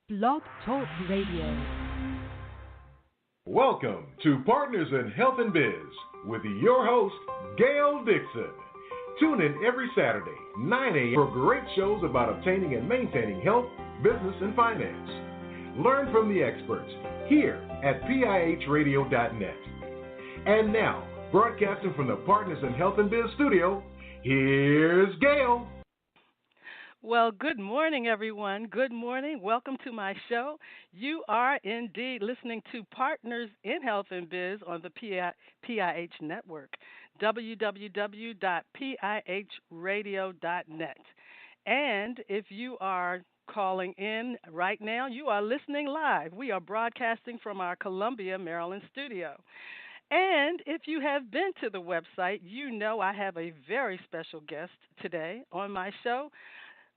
Blog Talk Radio. Welcome to Partners in Health and Biz with your host, Gail Dixon. Tune in every Saturday, 9 a.m. for great shows about obtaining and maintaining health, business, and finance. Learn from the experts here at pihradio.net. And now, broadcasting from the Partners in Health and Biz studio, here's Gail. Well, good morning, everyone. Good morning. Welcome to my show. You are indeed listening to Partners in Health and Biz on the PIH network, www.pihradio.net. And if you are calling in right now, you are listening live. We are broadcasting from our Columbia, Maryland studio. And if you have been to the website, you know I have a very special guest today on my show.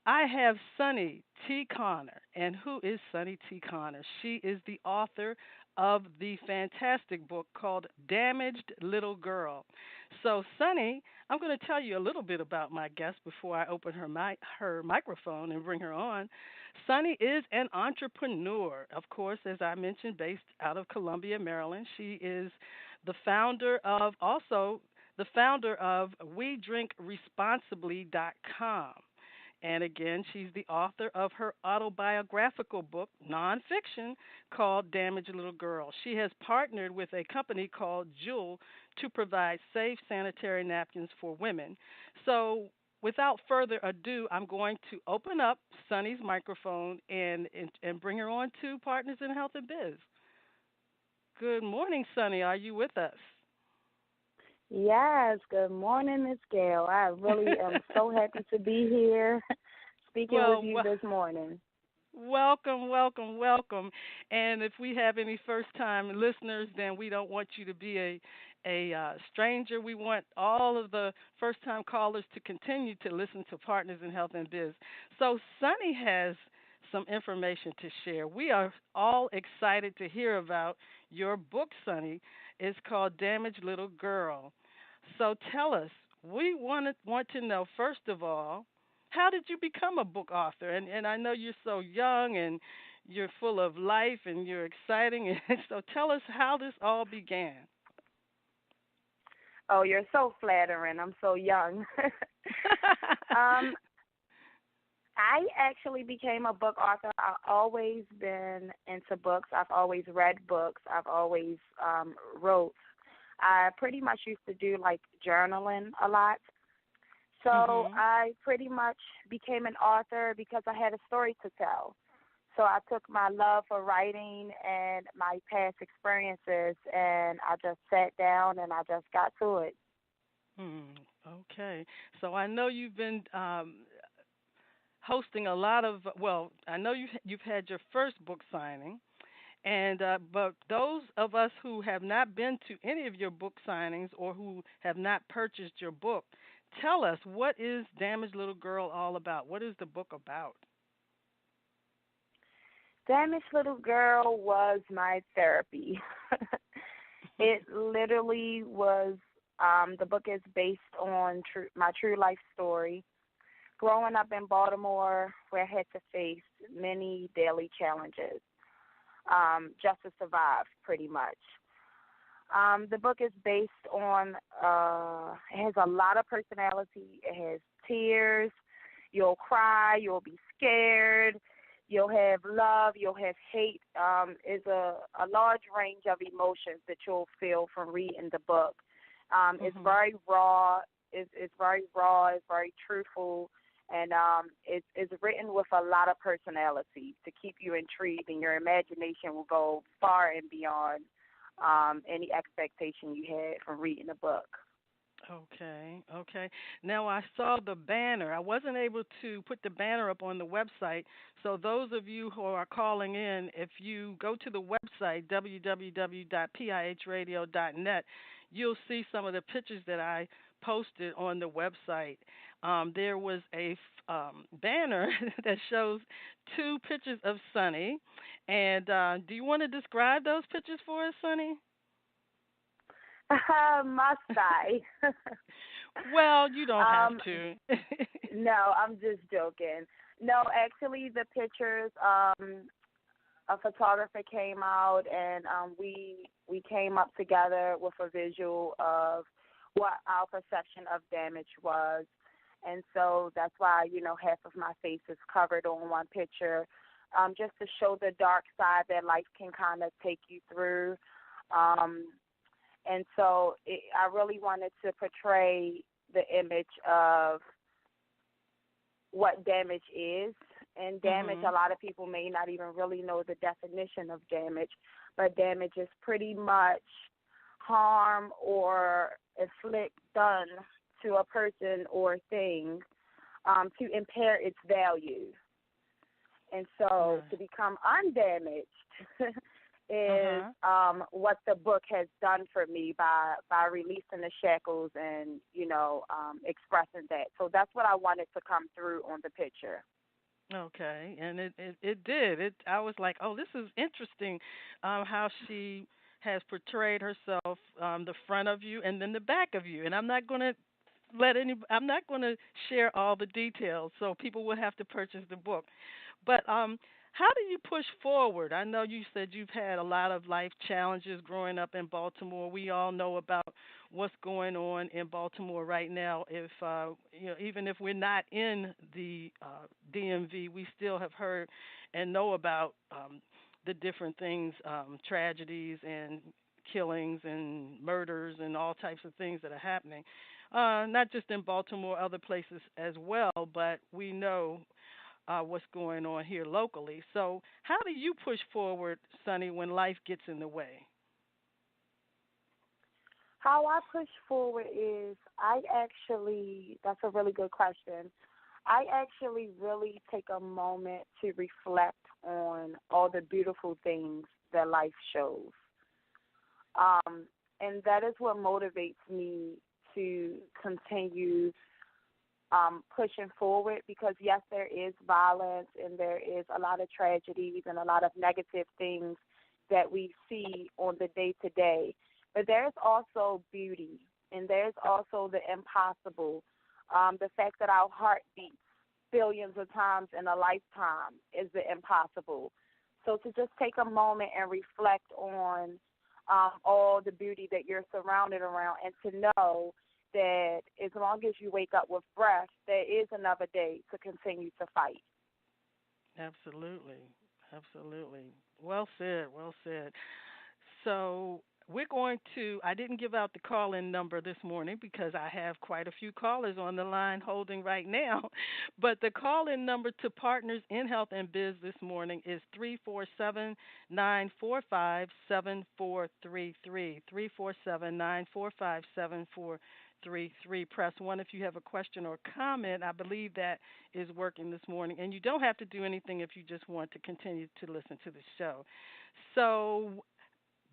I have Sunni T. Connor. And who is Sunni T. Connor? She is the author of the fantastic book called Damaged Little Girl. So, Sunni, I'm going to tell you a little bit about my guest before I open her microphone and bring her on. Sunni is an entrepreneur, of course, as I mentioned, based out of Columbia, Maryland. She is the founder of WeDrinkResponsibly.com. And again, she's the author of her autobiographical book, nonfiction, called Damaged Little Girl. She has partnered with a company called Jewel to provide safe sanitary napkins for women. So without further ado, I'm going to open up Sunni's microphone and bring her on to Partners in Health and Biz. Good morning, Sunni. Are you with us? Yes, good morning, Miss Gail. I really am so happy to be here speaking with you this morning. Welcome, welcome, welcome. And if we have any first-time listeners, then we don't want you to be a stranger. We want all of the first-time callers to continue to listen to Partners in Health and Biz. So Sunni has some information to share. We are all excited to hear about your book, Sunni. It's called Damaged Little Girl. So tell us, we want to know, first of all, how did you become a book author? And I know you're so young and you're full of life and you're exciting. So tell us how this all began. Oh, you're so flattering. I'm so young. I actually became a book author. I've always been into books. I've always read books. I've always wrote. I pretty much used to do like journaling a lot. So I pretty much became an author because I had a story to tell. So I took my love for writing and my past experiences and I just sat down and I just got to it. Okay. So I know you've been hosting a lot of, I know you've had your first book signing, and but those of us who have not been to any of your book signings or who have not purchased your book, tell us, what is Damaged Little Girl all about? What is the book about? Damaged Little Girl was my therapy. It literally was, the book is based on my true life story. Growing up in Baltimore, where I had to face many daily challenges just to survive, pretty much. The book is based on, it has a lot of personality. It has tears. You'll cry. You'll be scared. You'll have love. You'll have hate. It's a large range of emotions that you'll feel from reading the book. It's very raw. It's very raw. It's very truthful. And it's written with a lot of personality to keep you intrigued, and your imagination will go far and beyond any expectation you had from reading the book. Okay. Now, I saw the banner. I wasn't able to put the banner up on the website, so those of you who are calling in, if you go to the website, www.pihradio.net, you'll see some of the pictures that I posted on the website. There was a banner that shows two pictures of Sunni. And do you want to describe those pictures for us, Sunni? Must I? Well, you don't have to. No, I'm just joking. No, actually, the pictures, a photographer came out, and we came up together with a visual of what our perception of damage was. And so that's why, half of my face is covered on one picture, just to show the dark side that life can kind of take you through. And so I really wanted to portray the image of what damage is. And damage, a lot of people may not even really know the definition of damage, but damage is pretty much harm or inflict done to a person or thing to impair its value. And so to become undamaged is what the book has done for me by releasing the shackles and, expressing that. So that's what I wanted to come through on the picture. Okay, and it did. I was like, oh, this is interesting, how she has portrayed herself, the front of you and then the back of you. And I'm not going to share all the details, so people will have to purchase the book. But how do you push forward? I know you said you've had a lot of life challenges growing up in Baltimore. We all know about what's going on in Baltimore right now. If even if we're not in the DMV, we still have heard and know about the different things, tragedies and killings and murders and all types of things that are happening. Not just in Baltimore, other places as well, but we know what's going on here locally. So how do you push forward, Sunni, when life gets in the way? How I push forward is that's a really good question. I actually really take a moment to reflect on all the beautiful things that life shows. And that is what motivates me to continue pushing forward, because yes, there is violence and there is a lot of tragedies and a lot of negative things that we see on the day-to-day. But there's also beauty, and there's also the impossible. The fact that our heart beats billions of times in a lifetime is the impossible. So to just take a moment and reflect on all the beauty that you're surrounded around, and to know that as long as you wake up with breath, there is another day to continue to fight. Absolutely. Absolutely. Well said. Well said. So I didn't give out the call-in number this morning because I have quite a few callers on the line holding right now. But the call-in number to Partners in Health and Biz this morning is 347-945-7433. 347-945-7433. Press 1 if you have a question or comment. I believe that is working this morning. And you don't have to do anything if you just want to continue to listen to the show. So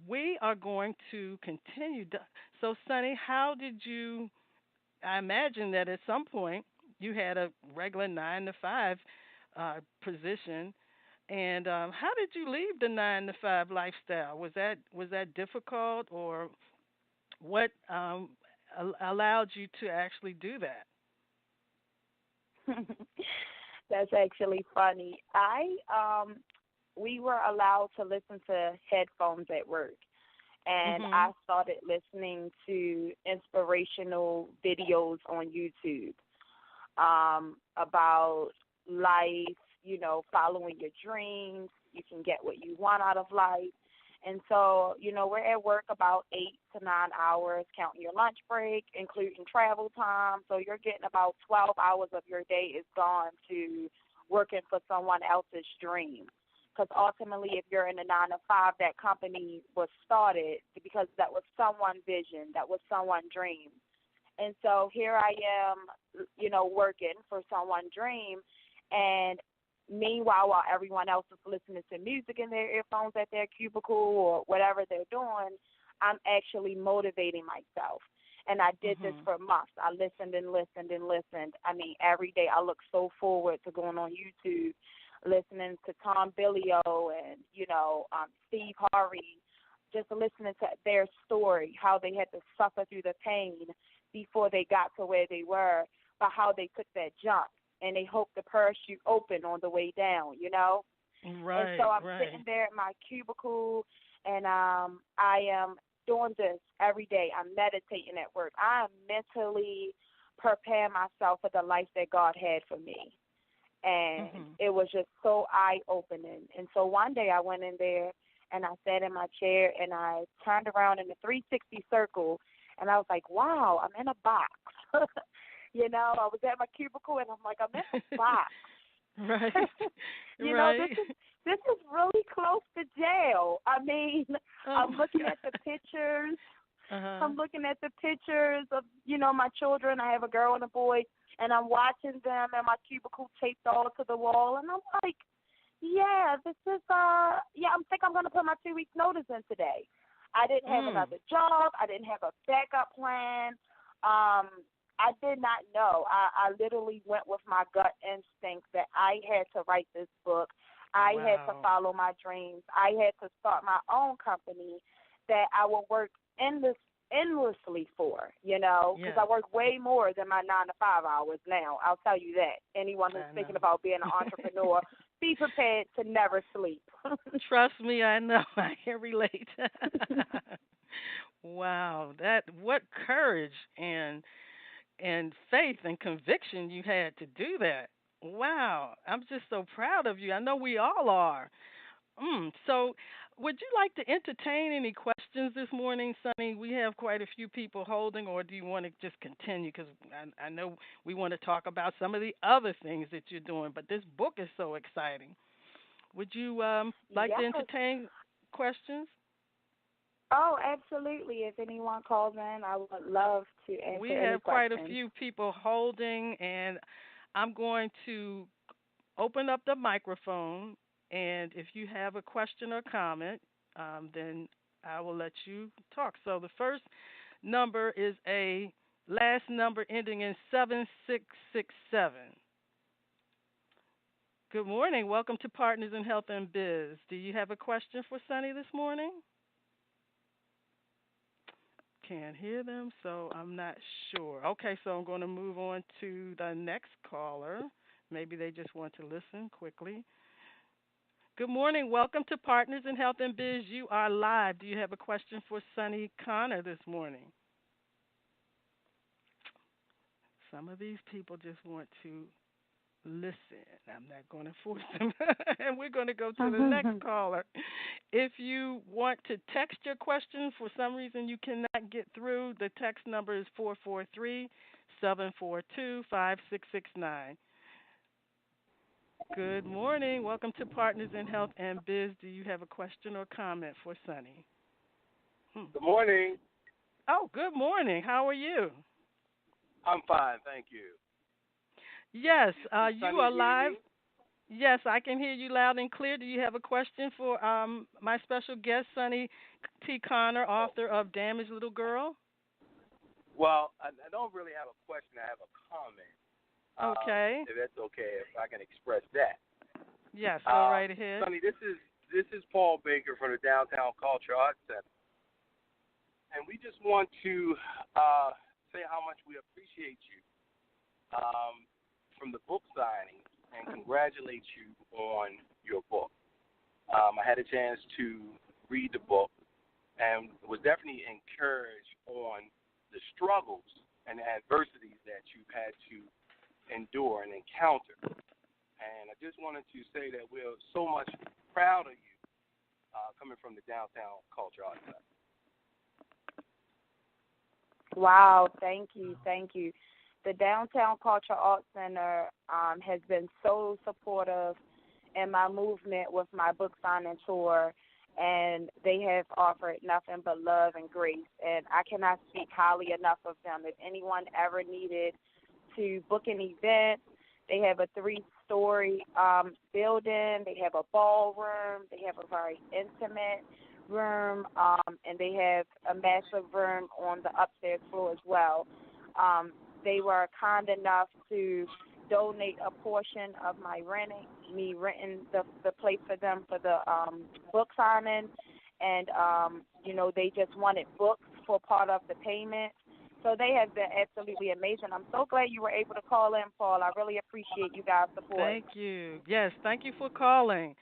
we are going to continue. So, Sunni, I imagine that at some point you had a regular 9 to 5 position, and how did you leave the 9 to 5 lifestyle? Was that difficult, or what allowed you to actually do that? That's actually funny. We were allowed to listen to headphones at work, and I started listening to inspirational videos on YouTube about life, following your dreams. You can get what you want out of life. And so, we're at work about 8 to 9 hours, counting your lunch break, including travel time. So you're getting about 12 hours of your day is gone to working for someone else's dream. Because ultimately, if you're in a 9 to 5, that company was started because that was someone's vision, that was someone's dream. And so here I am, working for someone's dream, and meanwhile, while everyone else is listening to music in their earphones at their cubicle or whatever they're doing, I'm actually motivating myself. And I did this for months. I listened and listened and listened. I mean, every day I look so forward to going on YouTube, listening to Tom Billio and, Steve Harvey, just listening to their story, how they had to suffer through the pain before they got to where they were, but how they took that jump and they hoped the parachute opened on the way down, And so Right, I'm right. sitting there at my cubicle, and I am doing this every day. I'm meditating at work. I am mentally preparing myself for the life that God had for me. And Mhm. it was just so eye-opening. And so one day I went in there, and I sat in my chair, and I turned around in a 360 circle, and I was like, wow, I'm in a box. I was at my cubicle, and I'm like, I'm in a box. Right. This Right. is really close to jail. I mean, Oh. I'm looking at the pictures. Uh-huh. I'm looking at the pictures of, my children. I have a girl and a boy, and I'm watching them and my cubicle taped all to the wall, and I'm like, yeah, this is I think I'm gonna put my 2 weeks notice in today. I didn't have Mm. another job. I didn't have a backup plan. I did not know. I literally went with my gut instinct that I had to write this book. I had to Wow. follow my dreams. I had to start my own company that I would work endlessly for, because Yeah. I work way more than my 9 to 5 hours now. I'll tell you that. Anyone who's I thinking know. about being an entrepreneur, be prepared to never sleep. Trust me, I know. I can relate. Wow, that what courage and faith and conviction you had to do that. Wow, I'm just so proud of you. I know we all are. So, would you like to entertain any questions this morning, Sonny? We have quite a few people holding, or do you want to just continue? Because I know we want to talk about some of the other things that you're doing, but this book is so exciting. Would you like to Yes. entertain questions? Oh, absolutely. If anyone calls in, I would love to answer We any have quite a questions. few people holding, and I'm going to open up the microphone. And if you have a question or comment, then I will let you talk. So the first number is a last number ending in 7667. Good morning. Welcome to Partners in Health and Biz. Do you have a question for Sunny this morning? Can't hear them, so I'm not sure. Okay, so I'm going to move on to the next caller. Maybe they just want to listen quickly. Good morning. Welcome to Partners in Health and Biz. You are live. Do you have a question for Sunny Connor this morning? Some of these people just want to listen. I'm not going to force them. And we're going to go to the next caller. If you want to text your question, for some reason you cannot get through, the text number is 443-742-5669. Good morning. Welcome to Partners in Health and Biz. Do you have a question or comment for Sunny? Good morning. Oh, good morning. How are you? I'm fine, thank you. Yes, Can you Sunny are hear live. me? Yes, I can hear you loud and clear. Do you have a question for my special guest, Sunny T. Connor, author of Damaged Little Girl? Well, I don't really have a question. I have a comment. Okay. If that's okay, if I can express that. Yes, go right ahead. Sunny, this is Paul Baker from the Downtown Culture Arts Center, and we just want to say how much we appreciate you from the book signing and congratulate you on your book. I had a chance to read the book and was definitely encouraged on the struggles and the adversities that you've had to endure and encounter. And I just wanted to say that we're so much proud of you coming from the Downtown Culture Arts Center. Wow, thank you. The Downtown Culture Arts Center has been so supportive in my movement with my book signing tour, and they have offered nothing but love and grace, and I cannot speak highly enough of them. If anyone ever needed to book an event, they have a 3-story building. They have a ballroom. They have a very intimate room, and they have a massive room on the upstairs floor as well. They were kind enough to donate a portion of me renting the place for them for the book signing, and they just wanted books for part of the payment. So they have been absolutely amazing. I'm so glad you were able to call in, Paul. I really appreciate you guys' support. Thank you. Yes, thank you for calling.